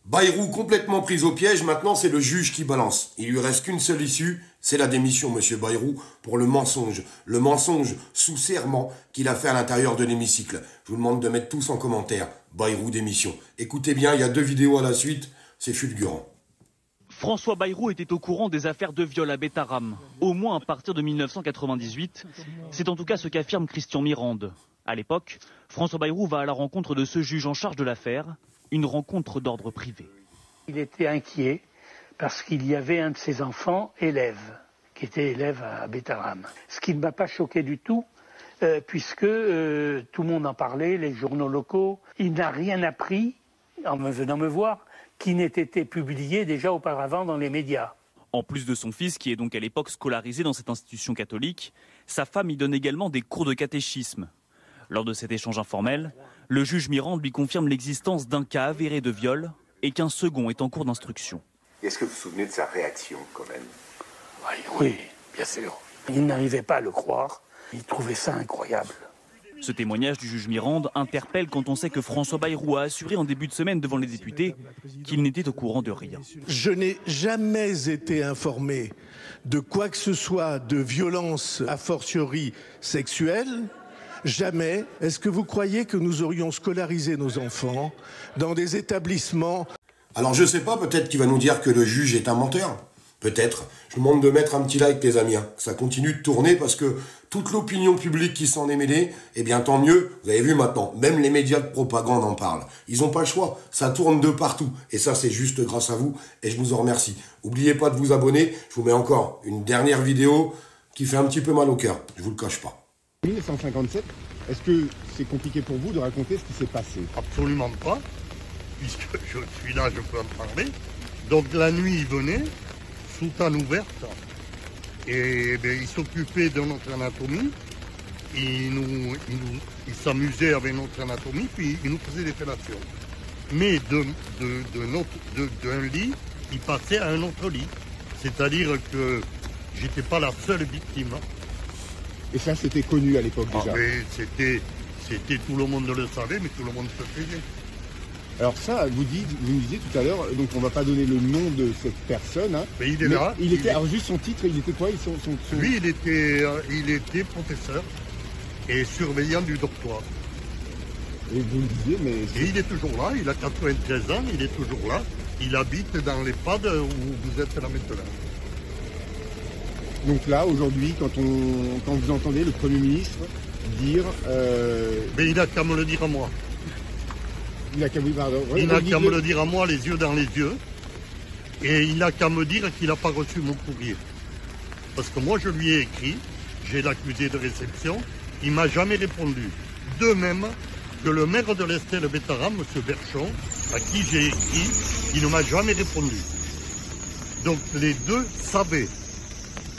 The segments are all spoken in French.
Bayrou complètement pris au piège, maintenant c'est le juge qui balance. Il lui reste qu'une seule issue, c'est la démission, monsieur Bayrou, pour le mensonge. Le mensonge sous serment qu'il a fait à l'intérieur de l'hémicycle. Je vous demande de mettre tous en commentaire. Bayrou démission. Écoutez bien, il y a 2 vidéos à la suite, c'est fulgurant. François Bayrou était au courant des affaires de viol à Bétarame, au moins à partir de 1998. C'est en tout cas ce qu'affirme Christian Mirande. À l'époque, François Bayrou va à la rencontre de ce juge en charge de l'affaire, une rencontre d'ordre privé. Il était inquiet parce qu'il y avait un de ses enfants élève, qui était élève à Bétarame. Ce qui ne m'a pas choqué du tout, puisque tout le monde en parlait, les journaux locaux. Il n'a rien appris, en venant me voir, qui n'ait été publié déjà auparavant dans les médias. En plus de son fils, qui est donc à l'époque scolarisé dans cette institution catholique, sa femme y donne également des cours de catéchisme. Lors de cet échange informel, le juge Mirande lui confirme l'existence d'un cas avéré de viol et qu'un second est en cours d'instruction. Est-ce que vous vous souvenez de sa réaction quand même? Oui, bien sûr. Il n'arrivait pas à le croire, il trouvait ça incroyable. Ce témoignage du juge Mirande interpelle quand on sait que François Bayrou a assuré en début de semaine devant les députés qu'il n'était au courant de rien. Je n'ai jamais été informé de quoi que ce soit de violence a fortiori sexuelle. Jamais. Est-ce que vous croyez que nous aurions scolarisé nos enfants dans des établissements? Alors je sais pas, peut-être qu'il va nous dire que le juge est un menteur. Peut-être. Je vous demande de mettre un petit like, les amis. Que ça continue de tourner parce que toute l'opinion publique qui s'en est mêlée, eh bien tant mieux. Vous avez vu maintenant, même les médias de propagande en parlent. Ils n'ont pas le choix. Ça tourne de partout. Et ça, c'est juste grâce à vous. Et je vous en remercie. N'oubliez pas de vous abonner. Je vous mets encore une dernière vidéo qui fait un petit peu mal au cœur. Je vous le cache pas. 1957, est-ce que c'est compliqué pour vous de raconter ce qui s'est passé? Absolument pas, puisque je suis là, je peux en parler. Donc la nuit, il venait, soutane ouverte, et il s'occupait de notre anatomie, il s'amusait avec notre anatomie, puis il nous faisait des fellations. Mais d'un lit, il passait à un autre lit. C'est-à-dire que j'étais pas la seule victime. Et ça, c'était connu à l'époque déjà. C'était tout le monde le savait, mais tout le monde se faisait. Alors ça, vous nous disiez tout à l'heure, donc on va pas donner le nom de cette personne. Hein, mais il est là. Alors juste son titre, il était quoi? Lui, il était professeur et surveillant du dortoir. Et vous le disiez, mais... Et il est toujours là, il a 93 ans, il est toujours là. Il habite dans l'EHPAD où vous êtes là maintenant. Donc là, aujourd'hui, quand vous entendez le Premier ministre dire... Mais il n'a qu'à me le dire à moi. Il n'a qu'à me le dire à moi, les yeux dans les yeux. Et il n'a qu'à me dire qu'il n'a pas reçu mon courrier. Parce que moi, je lui ai écrit, j'ai l'accusé de réception, il ne m'a jamais répondu. De même que le maire de l'Estelle-Bétarame, M. Berchon, à qui j'ai écrit, il ne m'a jamais répondu. Donc les deux savaient.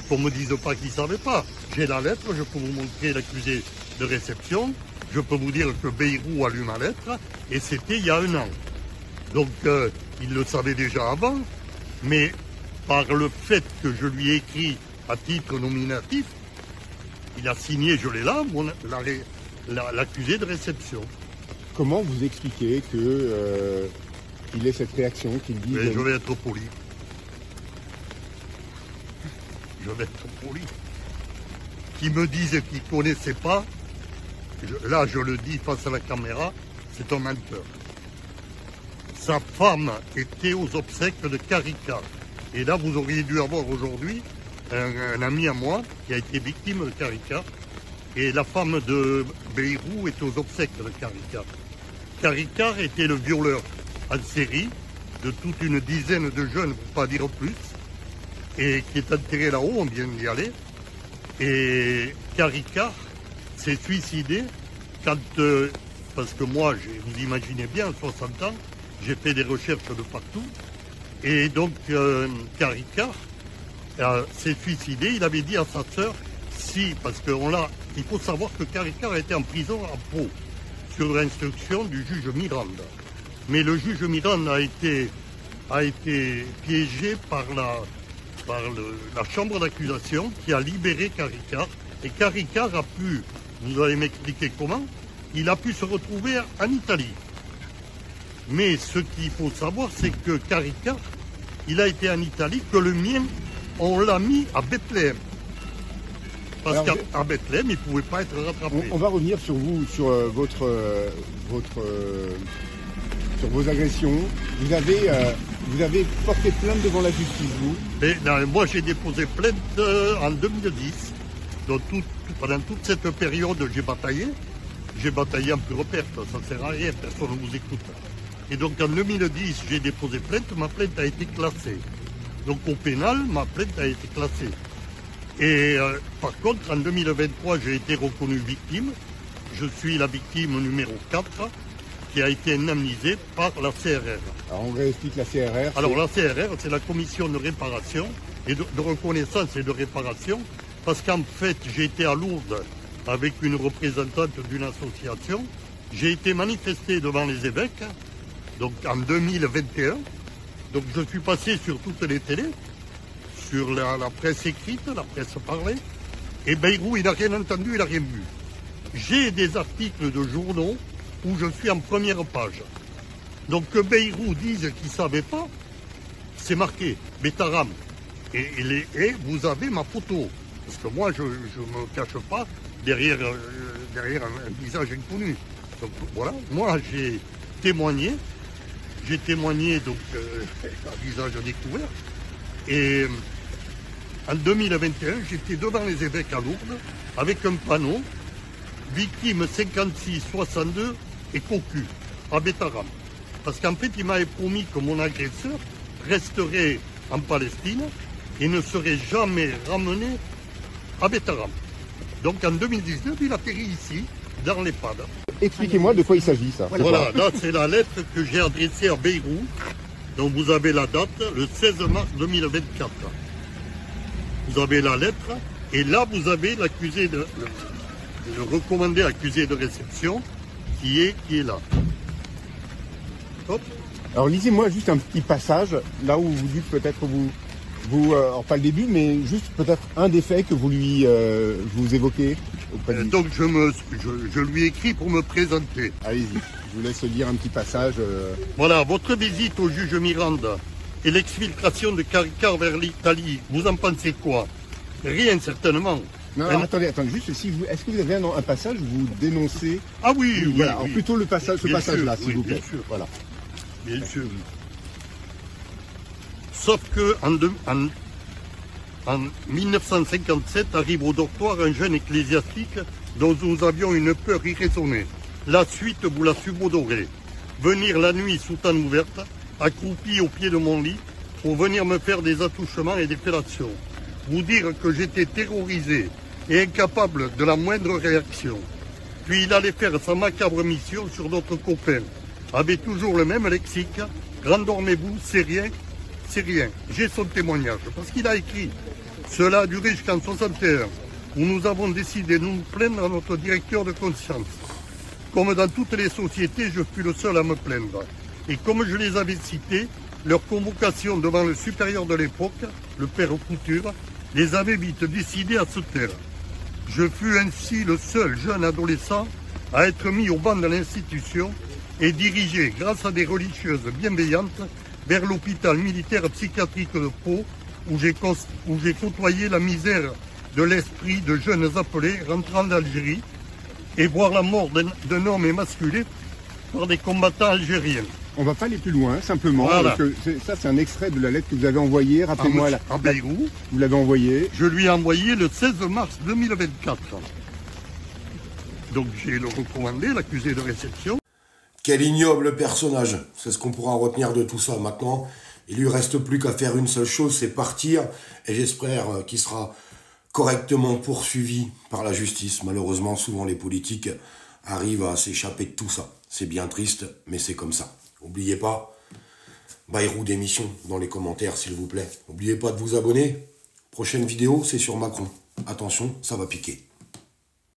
Qu'on ne me dise pas qu'ils ne savaient pas. J'ai la lettre, je peux vous montrer l'accusé de réception. Je peux vous dire que Bayrou a lu ma lettre, et c'était il y a 1 an. Donc il le savait déjà avant, mais par le fait que je lui ai écrit à titre nominatif, il a signé, je l'ai là, l'accusé de réception. Comment vous expliquez qu'il ait cette réaction, qu'il dise... Mais je vais être poli. Je vais être poli. Qui me disent qu'ils ne connaissaient pas, là je le dis face à la caméra, c'est un menteur. Sa femme était aux obsèques de Carica. Et là vous auriez dû avoir aujourd'hui un ami à moi qui a été victime de Carica. Et la femme de Bayrou était aux obsèques de Carica. Carica était le violeur en série de toute une dizaine de jeunes, pour pas dire plus, et qui est enterré là-haut, on vient d'y aller. Et Carica s'est suicidé quand, parce que moi, vous imaginez bien, à 60 ans, j'ai fait des recherches de partout. Et donc, Carica s'est suicidé, il avait dit à sa sœur, si, parce il faut savoir que Carica a été en prison à Pau, sur instruction du juge Mirande. Mais le juge Mirande a été piégé par la chambre d'accusation qui a libéré Carica. Et Carica a pu, vous allez m'expliquer comment, il a pu se retrouver en Italie. Mais ce qu'il faut savoir, c'est que Carica, il a été en Italie, que le mien, on l'a mis à Bethléem. Parce qu'à Bethléem, il ne pouvait pas être rattrapé. On va revenir sur vous, sur sur vos agressions. Vous avez porté plainte devant la justice, vous? Et, non, moi, j'ai déposé plainte en 2010. Donc, pendant toute cette période, j'ai bataillé. J'ai bataillé en pure perte, ça ne sert à rien, personne ne vous écoute. Et donc, en 2010, j'ai déposé plainte, ma plainte a été classée. Donc, au pénal, ma plainte a été classée. Et par contre, en 2023, j'ai été reconnu victime. Je suis la victime numéro 4 qui a été indemnisée par la CRR. Alors on réexplique la CRR. Alors la CRR, c'est la commission de réparation et de reconnaissance et de réparation, parce qu'en fait, j'ai été à Lourdes avec une représentante d'une association. J'ai été manifesté devant les évêques, donc en 2021. Donc je suis passé sur toutes les télés, sur la presse écrite, la presse parlée, et Bayrou, il n'a rien entendu, il n'a rien vu. J'ai des articles de journaux où je suis en première page. Donc que Bayrou dise qu'il ne savait pas, c'est marqué, Betaram. Et vous avez ma photo. Parce que moi, je ne me cache pas derrière un visage inconnu. Donc voilà, moi j'ai témoigné donc un visage découvert. Et en 2021, j'étais devant les évêques à Lourdes avec un panneau victime 56-62 et cocu à Betaram. Parce qu'en fait, il m'avait promis que mon agresseur resterait en Palestine et ne serait jamais ramené à Betaram. Donc en 2019, il atterrit ici, dans l'EHPAD. Expliquez-moi de quoi il s'agit, ça. Voilà, là c'est la lettre que j'ai adressée à Bayrou. Donc vous avez la date, le 16 mars 2024. Vous avez la lettre, et là vous avez l'accusé le recommandé accusé de réception qui est là. Hop. Alors lisez-moi juste un petit passage, là où vous dites peut-être alors pas le début, mais juste peut-être un des faits que vous vous évoquez auprès de lui. Donc je lui écris pour me présenter. Allez-y, je vous laisse lire un petit passage. Voilà, votre visite au juge Miranda et l'exfiltration de Carica vers l'Italie, vous en pensez quoi? Rien certainement. Non, alors, attendez, juste, est-ce que vous avez un passage où vous dénoncez... Ah oui, voilà, oui. Alors, plutôt ce passage-là, s'il vous plaît. Bien sûr. Voilà. Bien sûr. Sauf que en 1957 arrive au dortoir un jeune ecclésiastique dont nous avions une peur irraisonnée. La suite, vous la subodorez. Venir la nuit sous tente ouverte, accroupi au pied de mon lit, pour venir me faire des attouchements et des fellations. Vous dire que j'étais terrorisé et incapable de la moindre réaction. Puis il allait faire sa macabre mission sur d'autres copains, avec toujours le même lexique, rendormez-vous, c'est rien, c'est rien. J'ai son témoignage, parce qu'il a écrit, cela a duré jusqu'en 61, où nous avons décidé de nous plaindre à notre directeur de conscience. Comme dans toutes les sociétés, je fus le seul à me plaindre. Et comme je les avais cités, leur convocation devant le supérieur de l'époque, le père Couture, les avait vite décidés à se taire. Je fus ainsi le seul jeune adolescent à être mis au banc de l'institution et dirigé, grâce à des religieuses bienveillantes, vers l'hôpital militaire psychiatrique de Pau, où j'ai côtoyé la misère de l'esprit de jeunes appelés rentrant d'Algérie et voir la mort d'un homme émasculé par des combattants algériens. On ne va pas aller plus loin, simplement. Voilà. Parce que ça, c'est un extrait de la lettre que vous avez envoyée. Rappelez-moi à Bayrou. Vous l'avez envoyée. Je lui ai envoyé le 16 mars 2024. Donc j'ai le recommandé, l'accusé de réception. Quel ignoble personnage. C'est ce qu'on pourra retenir de tout ça. Maintenant, il lui reste plus qu'à faire une seule chose, c'est partir. Et j'espère qu'il sera correctement poursuivi par la justice. Malheureusement, souvent les politiques arrivent à s'échapper de tout ça. C'est bien triste, mais c'est comme ça. N'oubliez pas, Bayrou démission dans les commentaires, s'il vous plaît. N'oubliez pas de vous abonner. Prochaine vidéo, c'est sur Macron. Attention, ça va piquer.